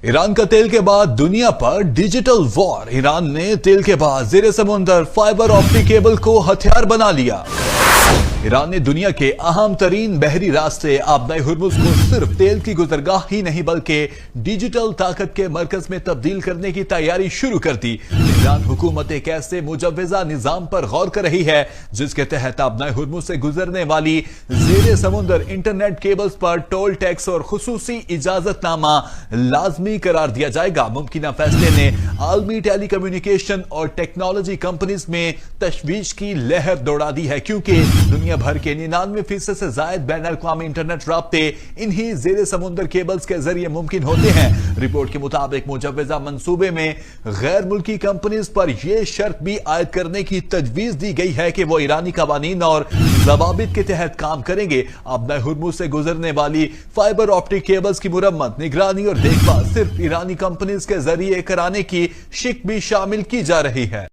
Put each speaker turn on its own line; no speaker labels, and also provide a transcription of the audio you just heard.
Iran का तेल के बाद दुनिया पर डिजिटल वॉर। ईरान ने तेल के बाद ज़ेरे समुंदर फाइबर ऑप्टिक केबल को हथियार बना लिया। ईरान ने दुनिया के अहम तरीन बहरी रास्ते आबनाए हुर्मुज को सिर्फ तेल की गुजरगाह ही नहीं बल्कि डिजिटल ताकत के मरकज में तब्दील करने की तैयारी शुरू कर दी। ईरान हुकूमत एक ऐसे मुजव्वज़ा निजाम पर गौर कर रही है जिसके तहत आबनाए हुर्मुज से गुजरने वाली ज़ेरे समुंदर इंटरनेट केबल्स पर टोल टैक्स और खुसूसी इजाजतनामा लाजमी करार दिया जाएगा। मुमकिन फैसले ने आलमी टेली कम्युनिकेशन और टेक्नोलॉजी कंपनीज में तशवीश की लहर दौड़ा दी है, क्योंकि दुनिया भर के 99% से जायद बैन अल-अक़वामी इंटरनेट राब्ते इन्हीं ज़ेरे समुंदर केबल्स के जरिए मुमकिन होते हैं। रिपोर्ट के मुताबिक मुजव्वज़ा मंसूबे में गैर मुल्की कंपनीज पर यह शर्त भी आयद करने की तजवीज दी गई है कि वो ईरानी कवानीन और ज़वाबित के तहत काम करेंगे। आबनाए हुर्मुज से गुजरने वाली फाइबर ऑप्टिक केबल्स की मुरम्मत, निगरानी और देखभाल सिर्फ ईरानी कंपनीज के जरिए कराने की शिक भी शामिल की जा रही है।